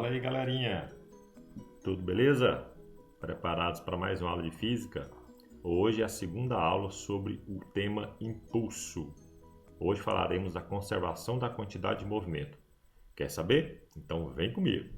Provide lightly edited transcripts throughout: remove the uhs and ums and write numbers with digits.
Fala aí, galerinha! Tudo beleza? Preparados para mais uma aula de física? Hoje é a segunda aula sobre o tema impulso. Hoje falaremos da conservação da quantidade de movimento. Quer saber? Então vem comigo!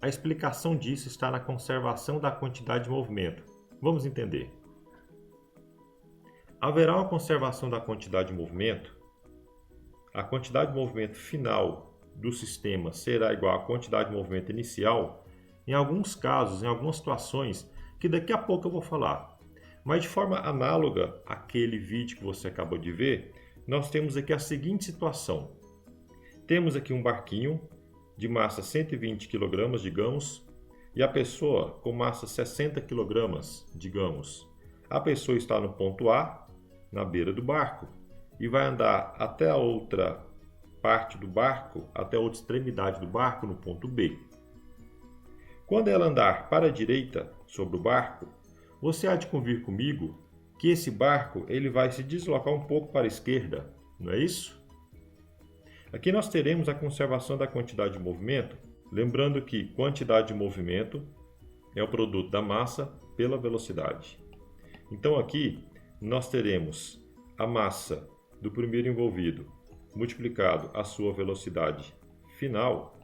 A explicação disso está na conservação da quantidade de movimento. Vamos entender. Haverá uma conservação da quantidade de movimento. A quantidade de movimento final do sistema será igual à quantidade de movimento inicial, em alguns casos, em algumas situações, que daqui a pouco eu vou falar. Mas de forma análoga àquele vídeo que você acabou de ver, nós temos aqui a seguinte situação. Temos aqui um barquinho de massa 120 kg, digamos, e a pessoa com massa 60 kg, digamos. A pessoa está no ponto A, na beira do barco, e vai andar até a outra parte do barco, até a outra extremidade do barco, no ponto B. Quando ela andar para a direita sobre o barco, você há de convir comigo que esse barco ele vai se deslocar um pouco para a esquerda, não é isso? Aqui nós teremos a conservação da quantidade de movimento, lembrando que quantidade de movimento é o produto da massa pela velocidade. Então aqui nós teremos a massa do primeiro envolvido multiplicado a sua velocidade final,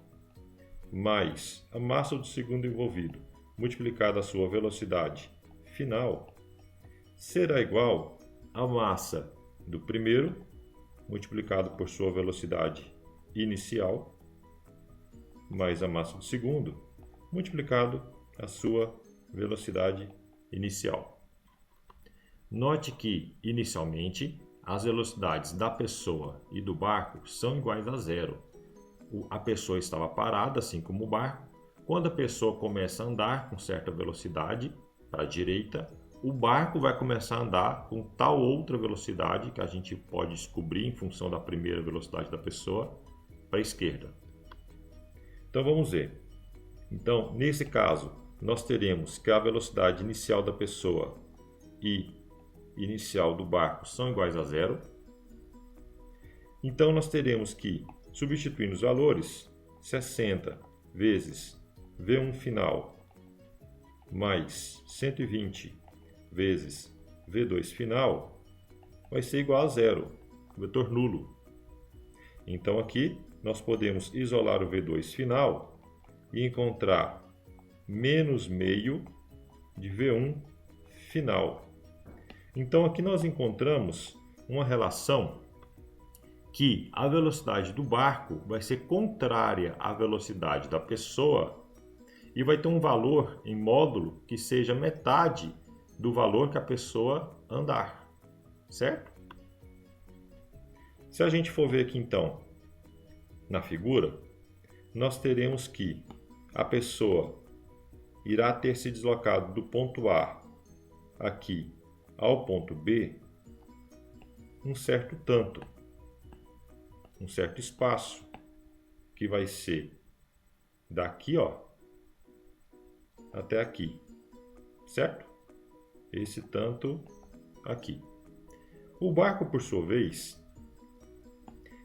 mais a massa do segundo envolvido multiplicado a sua velocidade final, será igual à massa do primeiro multiplicado por sua velocidade inicial, mais a massa do segundo, multiplicado a sua velocidade inicial. Note que, inicialmente, as velocidades da pessoa e do barco são iguais a zero. A pessoa estava parada, assim como o barco. Quando a pessoa começa a andar com certa velocidade para a direita, o barco vai começar a andar com tal outra velocidade que a gente pode descobrir em função da primeira velocidade da pessoa para a esquerda. Então vamos ver. Então, nesse caso, nós teremos que a velocidade inicial da pessoa e inicial do barco são iguais a zero. Então nós teremos que, substituindo os valores, 60 vezes V1 final mais 120 vezes V2 final vai ser igual a zero, vetor nulo. Então aqui nós podemos isolar o V2 final e encontrar menos meio de V1 final. Então aqui nós encontramos uma relação que a velocidade do barco vai ser contrária à velocidade da pessoa e vai ter um valor em módulo que seja metade do valor que a pessoa andar, certo? Se a gente for ver aqui então, na figura, nós teremos que a pessoa irá ter se deslocado do ponto A aqui ao ponto B um certo tanto, um certo espaço, que vai ser daqui, ó, até aqui, certo? Esse tanto aqui. O barco, por sua vez,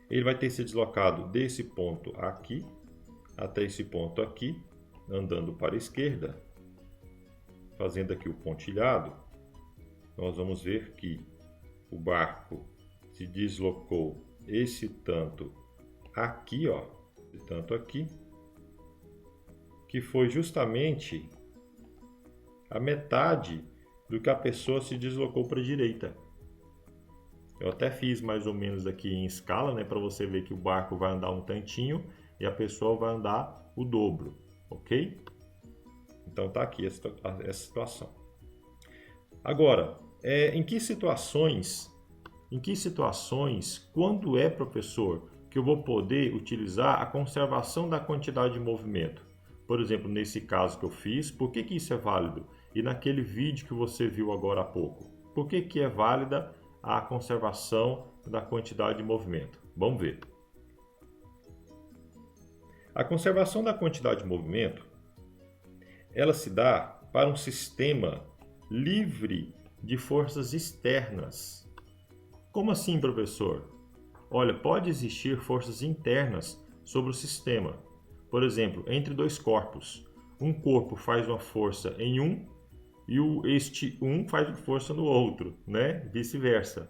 ele vai ter se deslocado desse ponto aqui até esse ponto aqui, andando para a esquerda, fazendo aqui o pontilhado. Nós vamos ver que o barco se deslocou esse tanto aqui, ó, esse tanto aqui, que foi justamente a metade do que a pessoa se deslocou para a direita. Eu até fiz mais ou menos aqui em escala, né, para você ver que o barco vai andar um tantinho e a pessoa vai andar o dobro, ok? Então tá aqui essa situação. Agora, em que situações, quando é, professor, que eu vou poder utilizar a conservação da quantidade de movimento? Por exemplo, nesse caso que eu fiz, por que isso é válido? E naquele vídeo que você viu agora há pouco, por que é válida a conservação da quantidade de movimento? Vamos ver. A conservação da quantidade de movimento, ela se dá para um sistema livre de forças externas. Como assim, professor? Olha, pode existir forças internas sobre o sistema. Por exemplo, entre dois corpos. Um corpo faz uma força em um e este um faz força no outro, né? Vice-versa.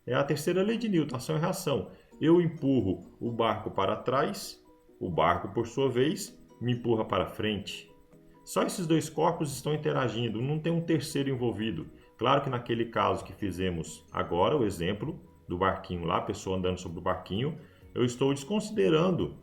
É a terceira lei de Newton, ação e reação. Eu empurro o barco para trás, o barco, por sua vez, me empurra para frente. Só esses dois corpos estão interagindo, não tem um terceiro envolvido. Claro que naquele caso que fizemos agora, o exemplo do barquinho lá, a pessoa andando sobre o barquinho, eu estou desconsiderando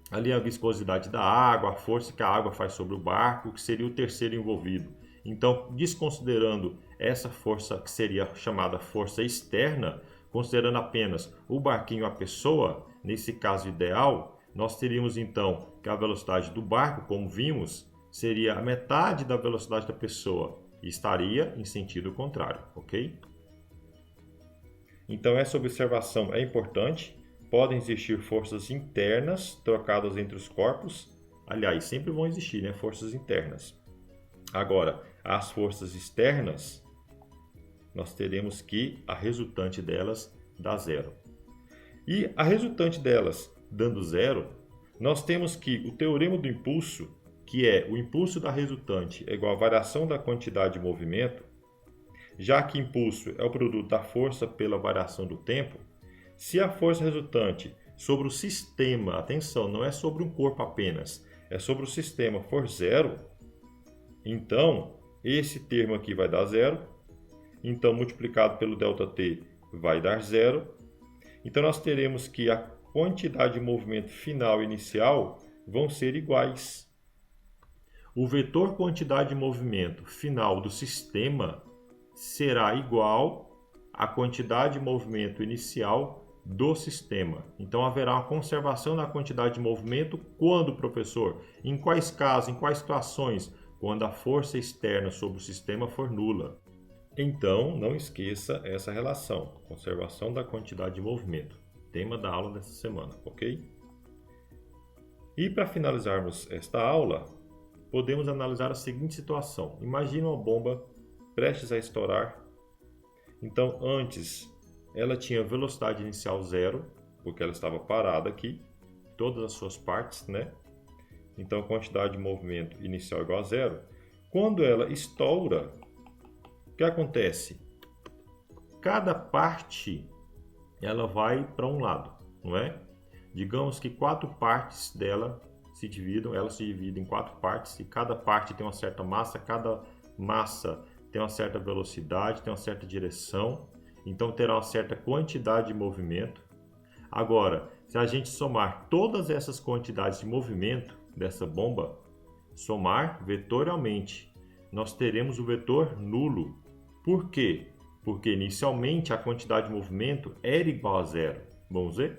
ali a viscosidade da água, a força que a água faz sobre o barco, que seria o terceiro envolvido. Então, desconsiderando essa força que seria chamada força externa, considerando apenas o barquinho e a pessoa, nesse caso ideal, nós teríamos então que a velocidade do barco, como vimos, seria a metade da velocidade da pessoa e estaria em sentido contrário, ok? Então essa observação é importante. Podem existir forças internas trocadas entre os corpos. Aliás, sempre vão existir, né, forças internas. Agora, as forças externas, nós teremos que a resultante delas dá zero. E a resultante delas dando zero, nós temos que o teorema do impulso, que é o impulso da resultante é igual à variação da quantidade de movimento, já que impulso é o produto da força pela variação do tempo, se a força resultante sobre o sistema, atenção, não é sobre um corpo apenas, é sobre o sistema, for zero, então esse termo aqui vai dar zero, então multiplicado pelo ΔT vai dar zero, então nós teremos que a quantidade de movimento final e inicial vão ser iguais. O vetor quantidade de movimento final do sistema será igual à quantidade de movimento inicial do sistema. Então haverá uma conservação da quantidade de movimento quando, professor? Em quais casos, em quais situações? Quando a força externa sobre o sistema for nula. Então, não esqueça essa relação, conservação da quantidade de movimento. Tema da aula dessa semana, ok? E para finalizarmos esta aula, podemos analisar a seguinte situação. Imagina uma bomba prestes a estourar. Então, antes, ela tinha velocidade inicial zero, porque ela estava parada aqui, todas as suas partes, né? Então, a quantidade de movimento inicial é igual a zero. Quando ela estoura, o que acontece? Cada parte, ela vai para um lado, não é? Digamos que 4 partes dela se dividam, ela se divide em 4 partes e cada parte tem uma certa massa, cada massa tem uma certa velocidade, tem uma certa direção, então terá uma certa quantidade de movimento. Agora, se a gente somar todas essas quantidades de movimento dessa bomba, somar vetorialmente, nós teremos o vetor nulo. Por quê? Porque inicialmente a quantidade de movimento era igual a zero. Vamos ver?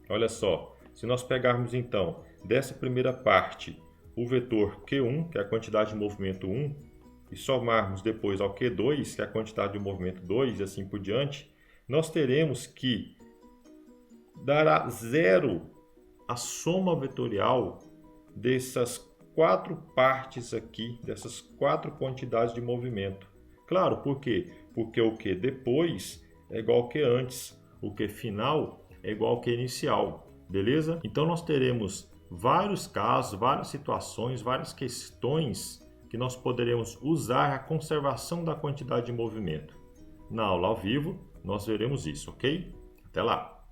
Olha só, se nós pegarmos então dessa primeira parte o vetor Q1, que é a quantidade de movimento 1, e somarmos depois ao Q2, que é a quantidade de movimento 2, e assim por diante, nós teremos que dará zero a soma vetorial dessas 4 partes aqui, dessas 4 quantidades de movimento. Claro, por quê? Porque o Q depois é igual ao que antes, o Q final é igual ao que inicial, beleza? Então nós teremos vários casos, várias situações, várias questões que nós poderemos usar a conservação da quantidade de movimento. Na aula ao vivo, nós veremos isso, ok? Até lá!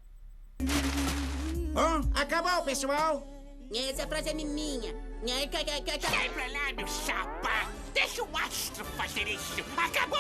Acabou, pessoal! Essa frase é minha. Sai pra lá, meu chapa! Deixa o astro fazer isso! Acabou,